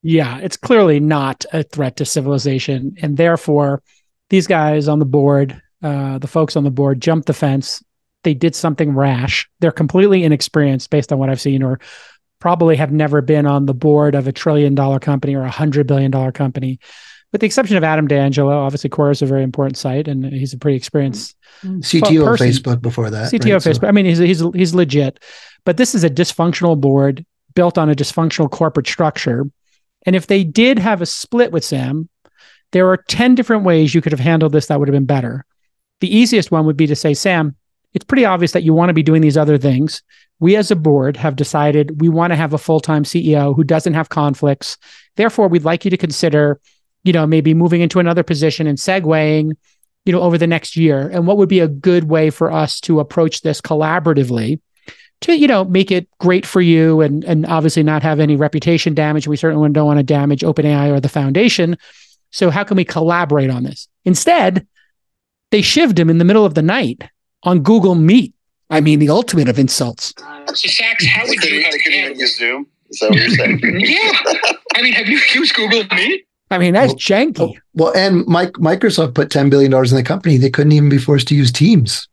Yeah, it's clearly not a threat to civilization. And therefore, these guys on the board, the folks on the board, jumped the fence. They did something rash. They're completely inexperienced based on what I've seen, or probably have never been on the board of $1 trillion company or $100 billion company. With the exception of Adam D'Angelo, obviously Quora is a very important site, and he's a pretty experienced CTO of person. Facebook before that, CTO right? of Facebook. I mean, he's legit, but this is a dysfunctional board built on a dysfunctional corporate structure. And if they did have a split with Sam, there are 10 different ways you could have handled this that would have been better. The easiest one would be to say, Sam, it's pretty obvious that you want to be doing these other things. We as a board have decided we want to have a full-time CEO who doesn't have conflicts. Therefore, we'd like you to consider, maybe moving into another position and segueing, over the next year. And what would be a good way for us to approach this collaboratively to, make it great for you and obviously not have any reputation damage. We certainly don't want to damage OpenAI or the foundation. So how can we collaborate on this? Instead, they shivved him in the middle of the night on Google Meet. I mean, the ultimate of insults. So, Sachs, how would you have they couldn't even use Zoom? Is that what you're saying? Yeah. I mean, have you used Google Meet? I mean, that's janky. And Microsoft put $10 billion in the company. They couldn't even be forced to use Teams.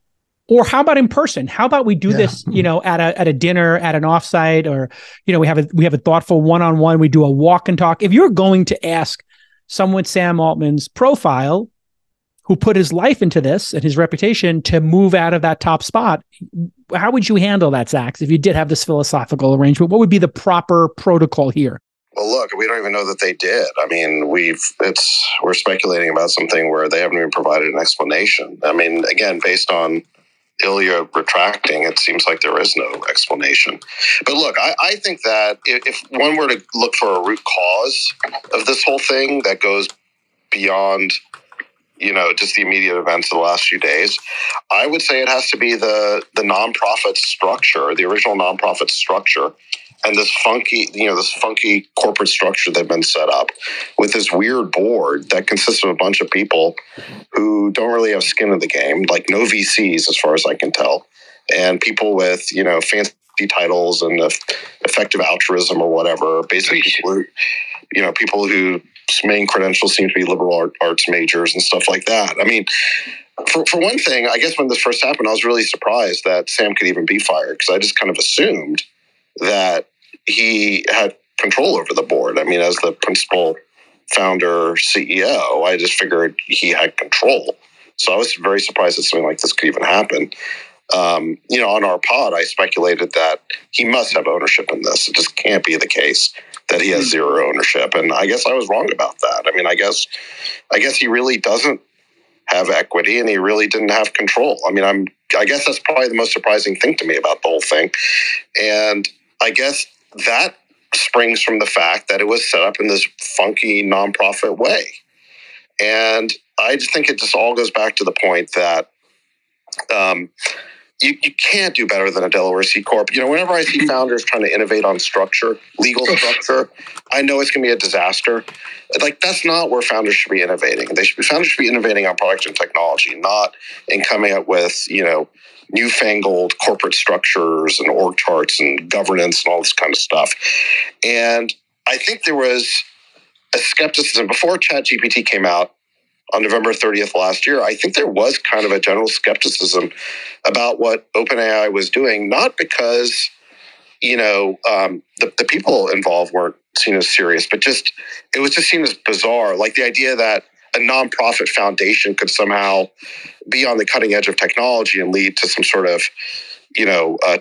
Or how about in person? How about we do this, at a dinner, at an offsite, or, we have a thoughtful one-on-one. We do a walk and talk. If you're going to ask someone Sam Altman's profile, who put his life into this and his reputation to move out of that top spot, how would you handle that, Zach? If you did have this philosophical arrangement, what would be the proper protocol here? Well, look, we don't even know that they did. I mean, we're speculating about something where they haven't even provided an explanation. I mean, again, based on Ilya retracting, it seems like there is no explanation. But look, I think that if one were to look for a root cause of this whole thing that goes beyond just the immediate events of the last few days, I would say it has to be the nonprofit structure, the original nonprofit structure, and this funky corporate structure they've been set up with this weird board that consists of a bunch of people who don't really have skin in the game, like no VCs as far as I can tell, and people with fancy titles and effective altruism or whatever. Basically, people whose main credentials seem to be liberal arts majors and stuff like that. I mean, for one thing, I guess when this first happened, I was really surprised that Sam could even be fired, because I just kind of assumed that he had control over the board. I mean, as the principal founder CEO, I just figured he had control. So I was very surprised that something like this could even happen. On our pod, I speculated that he must have ownership in this. It just can't be the case that he has zero ownership. And I guess I was wrong about that. I mean, I guess he really doesn't have equity, and he really didn't have control. I mean, I guess that's probably the most surprising thing to me about the whole thing. And I guess that springs from the fact that it was set up in this funky nonprofit way. And I just think it just all goes back to the point that you can't do better than a Delaware C Corp. Whenever I see founders trying to innovate on structure, legal structure, I know it's going to be a disaster. Like, that's not where founders should be innovating. Founders should be innovating on product and technology, not in coming up with, newfangled corporate structures and org charts and governance and all this kind of stuff. And I think there was a skepticism before ChatGPT came out on November 30th last year. I think there was kind of a general skepticism about what OpenAI was doing, not because, the people involved weren't seen as serious, but it was just seen as bizarre. Like the idea that a nonprofit foundation could somehow be on the cutting edge of technology and lead to some sort of,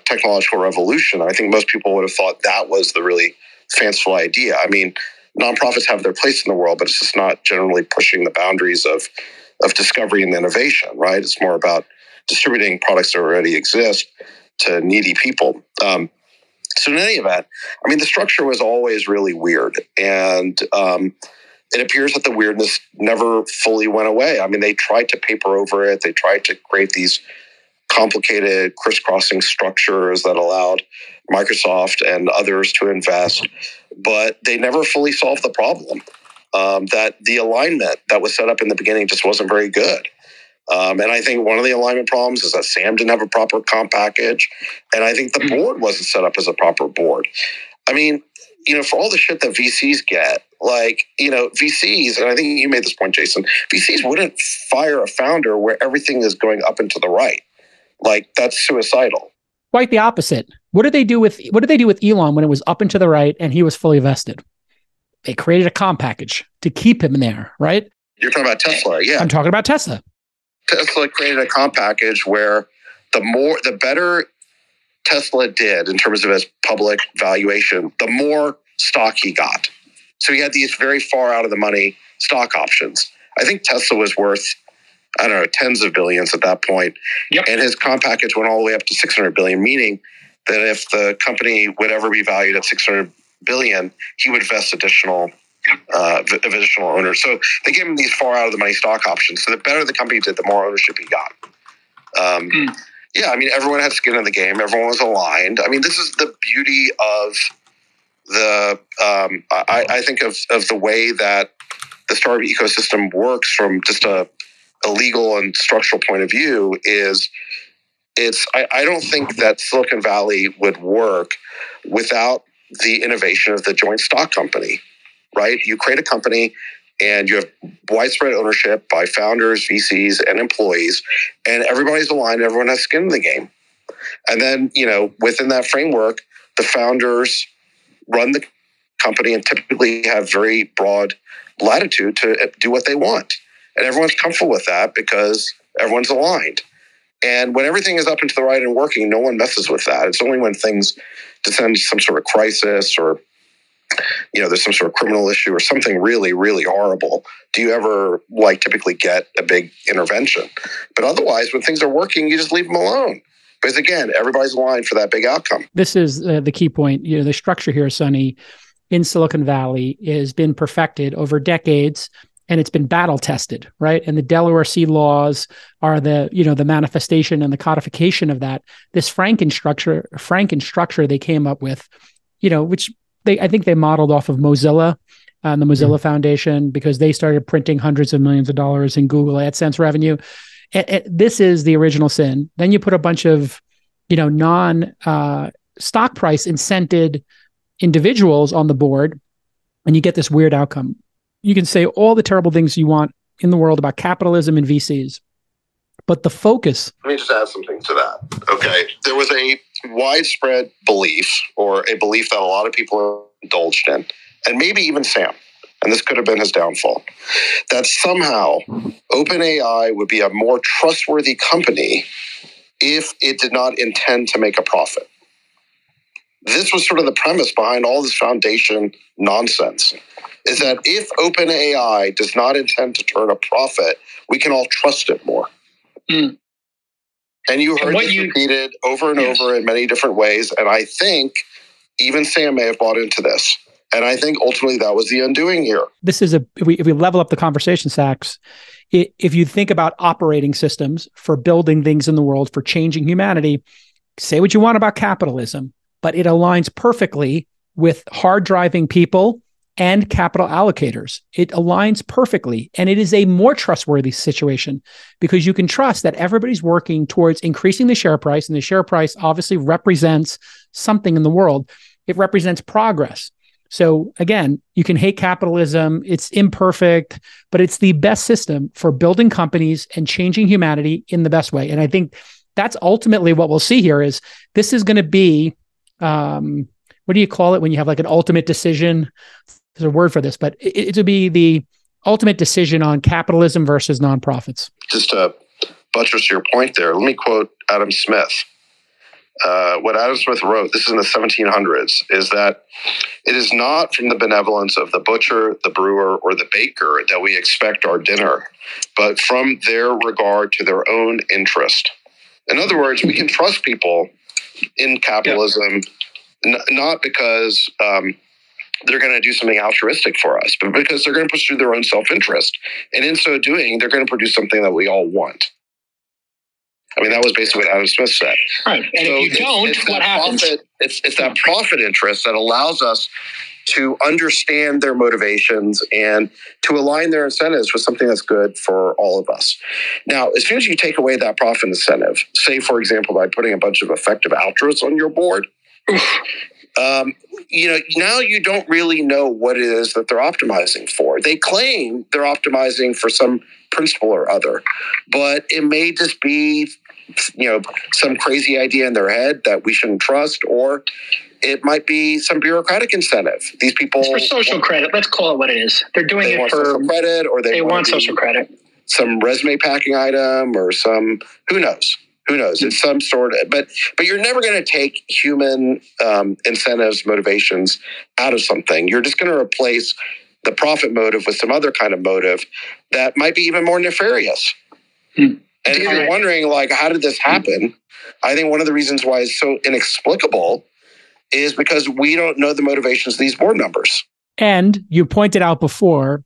technological revolution. I think most people would have thought that was the really fanciful idea. I mean, nonprofits have their place in the world, but it's just not generally pushing the boundaries of discovery and innovation, right? It's more about distributing products that already exist to needy people. So in any event, I mean, the structure was always really weird. And it appears that the weirdness never fully went away. I mean, they tried to paper over it. They tried to create these complicated crisscrossing structures that allowed Microsoft and others to invest, but they never fully solved the problem. That the alignment that was set up in the beginning just wasn't very good. And I think one of the alignment problems is that Sam didn't have a proper comp package. And I think the board wasn't set up as a proper board. I mean, for all the shit that VCs get, VCs, and I think you made this point, Jason, VCs wouldn't fire a founder where everything is going up and to the right. That's suicidal. Quite the opposite. What did they do with Elon when it was up and to the right and he was fully vested? They created a comp package to keep him there, right? You're talking about Tesla, yeah. I'm talking about Tesla. Tesla created a comp package where the better Tesla did in terms of its public valuation, the more stock he got. So he had these very far out of the money stock options. I think Tesla was worth, I don't know, tens of billions at that point. Yep. And his comp package went all the way up to 600 billion, meaning that if the company would ever be valued at 600 billion, he would vest additional owners. So they gave him these far out of the money stock options. So the better the company did, the more ownership he got. Yeah, everyone had skin in the game. Everyone was aligned. This is the beauty of the, I think of the way that the startup ecosystem works from just a legal and structural point of view is I don't think that Silicon Valley would work without the innovation of the joint stock company, right? You create a company and you have widespread ownership by founders, VCs, and employees, and everybody's aligned, everyone has skin in the game. And then, within that framework, the founders run the company and typically have very broad latitude to do what they want. And everyone's comfortable with that because everyone's aligned. And when everything is up and to the right and working, no one messes with that. It's only when things descend to some sort of crisis or there's some sort of criminal issue or something really, really horrible, do you ever typically get a big intervention. But otherwise, when things are working, you just leave them alone. Because again, everybody's aligned for that big outcome. This is the key point. The structure here, Sonny, in Silicon Valley has been perfected over decades, and it's been battle tested, right? And the Delaware C laws are the manifestation and the codification of that. This Franken structure they came up with, which I think they modeled off of Mozilla and the Mozilla Foundation, because they started printing hundreds of millions of dollars in Google AdSense revenue. And this is the original sin. Then you put a bunch of, non-stock price incented individuals on the board, and you get this weird outcome. You can say all the terrible things you want in the world about capitalism and VCs, but the focus. Let me just add something to that. Okay. There was a widespread belief, or a belief that a lot of people indulged in, and maybe even Sam, and this could have been his downfall, that somehow OpenAI would be a more trustworthy company if it did not intend to make a profit. This was sort of the premise behind all this foundation nonsense, is that if OpenAI does not intend to turn a profit, we can all trust it more. And you heard this repeated over and over in many different ways. And I think even Sam may have bought into this. And I think ultimately that was the undoing here. This is if we level up the conversation, Sachs, if you think about operating systems for building things in the world, for changing humanity, say what you want about capitalism, but it aligns perfectly with hard driving people and capital allocators. It aligns perfectly. And it is a more trustworthy situation because you can trust that everybody's working towards increasing the share price. And the share price obviously represents something in the world. It represents progress. So again, you can hate capitalism. It's imperfect, but it's the best system for building companies and changing humanity in the best way. And I think that's ultimately what we'll see here is this is going to be, what do you call it when you have an ultimate decision? There's a word for this, but it would be the ultimate decision on capitalism versus nonprofits. Just to buttress your point there, let me quote Adam Smith. What Adam Smith wrote, this is in the 1700s, is that it is not from the benevolence of the butcher, the brewer, or the baker that we expect our dinner, but from their regard to their own interest. In other words, we can trust people in capitalism, not because they're going to do something altruistic for us, but because they're going to pursue their own self-interest. And in so doing, they're going to produce something that we all want. That was basically what Adam Smith said. Right. And so if you don't, what happens? It's that profit interest that allows us to understand their motivations and to align their incentives with something that's good for all of us. Now, as soon as you take away that profit incentive, say, for example, by putting a bunch of effective altruists on your board, now you don't really know what it is that they're optimizing for. They claim they're optimizing for some principle or other, but it may just be, some crazy idea in their head that we shouldn't trust, or it might be some bureaucratic incentive. These people... It's for social credit. Let's call it what it is. They're doing it for social credit, or they want social credit. Some resume packing item, or some... Who knows? It's some sort of... But you're never going to take human incentives, motivations out of something. You're just going to replace the profit motive with some other kind of motive that might be even more nefarious. And if you're wondering, how did this happen? I think one of the reasons why it's so inexplicable is because we don't know the motivations of these board members. And you pointed out before,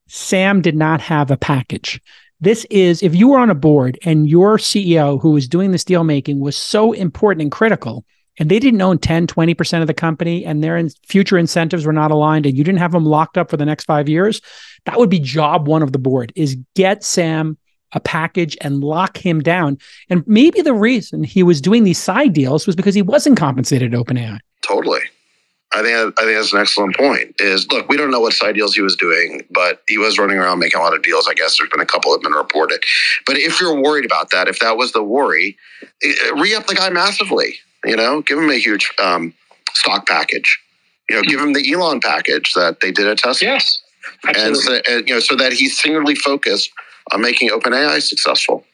Sam did not have a package. This is, if you were on a board and your CEO who was doing this deal making was so important and critical, and they didn't own 10, 20% of the company, and their future incentives were not aligned, and you didn't have them locked up for the next 5 years, that would be job one of the board, is get Sam a package and lock him down. And maybe the reason he was doing these side deals was because he wasn't compensated at OpenAI. Totally. I think that's an excellent point. Look, we don't know what side deals he was doing, but he was running around making a lot of deals. I guess there's been a couple that have been reported. But if you're worried about that, if that was the worry, re-up the guy massively. Give him a huge stock package. Give him the Elon package that they did at Tesla. Yes, absolutely. And so that he's singularly focused on making OpenAI successful.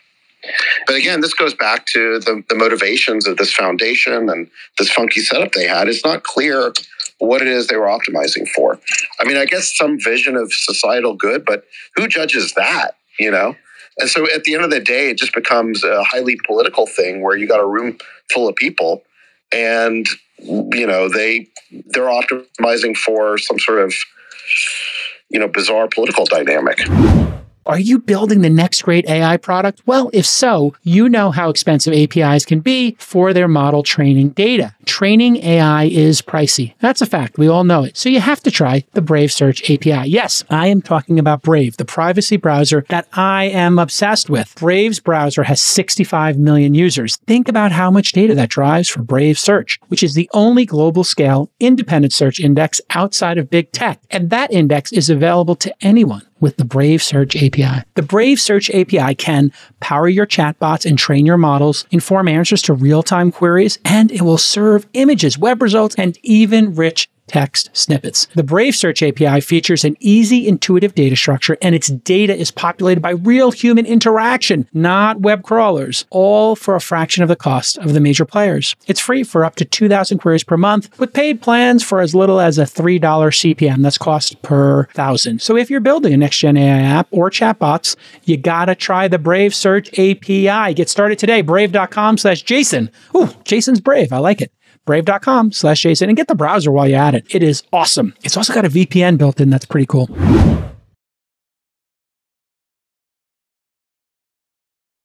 But again, this goes back to the motivations of this foundation and this funky setup they had. It's not clear what it is they were optimizing for. I mean, I guess some vision of societal good, but who judges that, And so at the end of the day, it just becomes a highly political thing where you got a room full of people and, they're optimizing for some sort of, bizarre political dynamic. Are you building the next great AI product? Well, if so, you know how expensive APIs can be for their model training data. Training AI is pricey. That's a fact. We all know it. So you have to try the Brave Search API. Yes, I am talking about Brave, the privacy browser that I am obsessed with. Brave's browser has 65 million users. Think about how much data that drives for Brave Search, which is the only global scale independent search index outside of big tech. And that index is available to anyone with the Brave Search API. The Brave Search API can power your chatbots and train your models, inform answers to real-time queries, and it will serve images, web results, and even rich text snippets. The Brave Search API features an easy, intuitive data structure, and its data is populated by real human interaction, not web crawlers, all for a fraction of the cost of the major players. It's free for up to 2,000 queries per month, with paid plans for as little as a $3 CPM. That's cost per 1,000. So if you're building a next-gen AI app or chatbots, you gotta try the Brave Search API. Get started today, brave.com/Jason. Ooh, Jason's brave. I like it. Brave.com/Jason, and get the browser while you're at it. It is awesome. It's also got a VPN built in. That's pretty cool.